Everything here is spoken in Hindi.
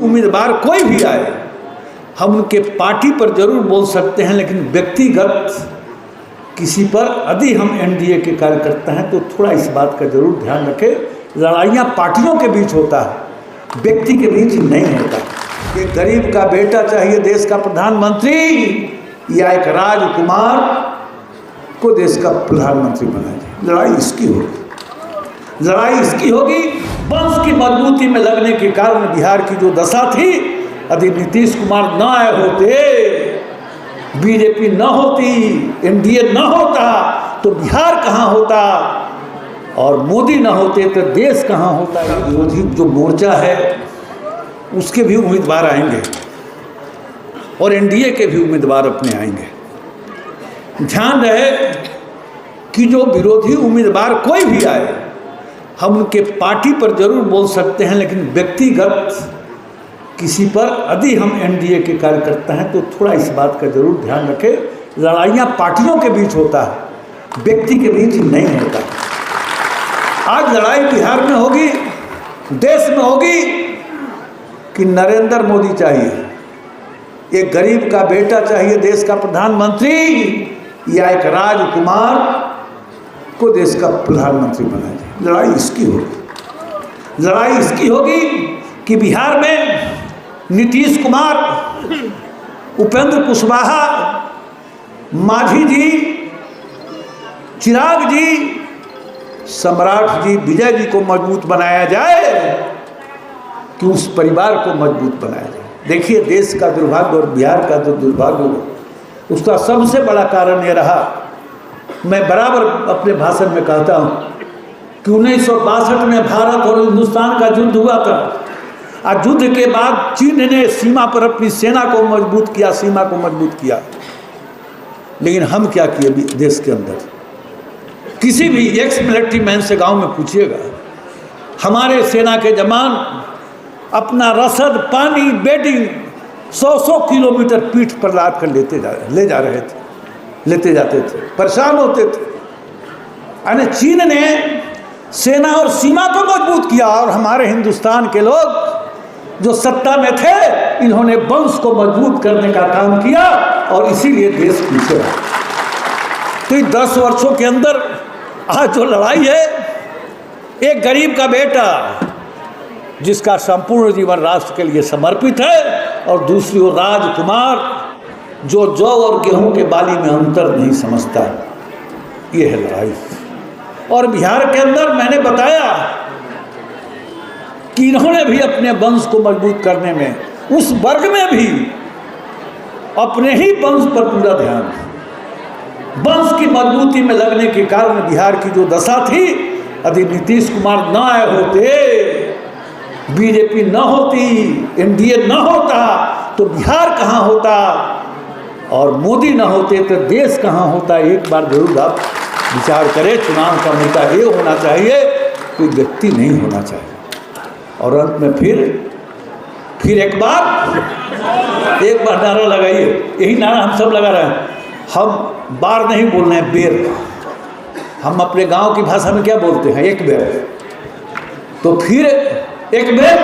उम्मीदवार कोई भी आए, हम उनके पार्टी पर जरूर बोल सकते हैं, लेकिन व्यक्तिगत किसी पर यदि हम एनडीए के कार्यकर्ता हैं तो थोड़ा इस बात का जरूर ध्यान रखें। लड़ाइयाँ पार्टियों के बीच होता है, व्यक्ति के बीच नहीं होता। ये गरीब का बेटा चाहिए देश का प्रधानमंत्री, या एक राजकुमार को देश का प्रधानमंत्री बनाए। लड़ाई इसकी होगी, लड़ाई इसकी होगी। वंश की मजबूती में लगने के कारण बिहार की जो दशा थी, यदि नीतीश कुमार न आए होते, बीजेपी न होती, एनडीए न होता, तो बिहार कहाँ होता, और मोदी न होते तो देश कहाँ होता। विरोधी जो मोर्चा है उसके भी उम्मीदवार आएंगे और एनडीए के भी उम्मीदवार अपने आएंगे। ध्यान रहे कि जो विरोधी उम्मीदवार कोई भी आए, हम उनके पार्टी पर जरूर बोल सकते हैं, लेकिन व्यक्तिगत किसी पर यदि हम एनडीए के कार्यकर्ता हैं तो थोड़ा इस बात का जरूर ध्यान रखें। लड़ाइयाँ पार्टियों के बीच होता है, व्यक्ति के बीच नहीं होता। आज लड़ाई बिहार में होगी, देश में होगी कि नरेंद्र मोदी चाहिए, एक गरीब का बेटा चाहिए देश का प्रधानमंत्री, या एक राजकुमार को देश का प्रधानमंत्री बनाए। लड़ाई इसकी होगी, लड़ाई इसकी होगी कि बिहार में नीतीश कुमार, उपेंद्र कुशवाहा, मांझी जी, चिराग जी, सम्राट जी, विजय जी को मजबूत बनाया जाए, कि उस परिवार को मजबूत बनाया जाए। देखिए देश का दुर्भाग्य और बिहार का जो दुर्भाग्य, उसका सबसे बड़ा कारण ये रहा, मैं बराबर अपने भाषण में कहता हूँ कि 1962 में भारत और हिंदुस्तान का युद्ध हुआ था, और युद्ध के बाद चीन ने सीमा पर अपनी सेना को मजबूत किया, सीमा को मजबूत किया। लेकिन हम क्या किए देश के अंदर? किसी भी एक्स मिलिट्री मैन से गांव में पूछिएगा, हमारे सेना के जवान अपना रसद, पानी, बेडिंग 100-100 किलोमीटर पीठ पर लाद कर ले जा रहे थे, लेते जाते थे, परेशान होते थे। यानी चीन ने सेना और सीमा को मजबूत किया, और हमारे हिंदुस्तान के लोग जो सत्ता में थे, इन्होंने वंश को मजबूत करने का काम किया, और इसीलिए देश पीछे रहा। तो इन 10 वर्षों के अंदर आज जो लड़ाई है, एक गरीब का बेटा जिसका संपूर्ण जीवन राष्ट्र के लिए समर्पित है, और दूसरी ओर राजकुमार जो जौ और गेहूं के बाली में अंतर नहीं समझता। ये है लड़ाई। और बिहार के अंदर मैंने बताया कि इन्होंने भी अपने वंश को मजबूत करने में, उस वर्ग में भी अपने ही वंश पर पूरा ध्यान, वंश की मजबूती में लगने के कारण बिहार की जो दशा थी, यदि नीतीश कुमार न आए होते, बीजेपी न होती, एनडीए न होता, तो बिहार कहाँ होता, और मोदी न होते तो देश कहाँ होता। एक बार जरूर आप विचार करें। चुनाव का मुद्दा ये होना चाहिए, कोई व्यक्ति नहीं होना चाहिए। और अंत में फिर एक बार नारा लगाइए। यही नारा हम सब लगा रहे हैं। हम बार नहीं बोल रहे हैं, बेर। हम अपने गांव की भाषा में क्या बोलते हैं? एक बेर। तो फिर एक बेर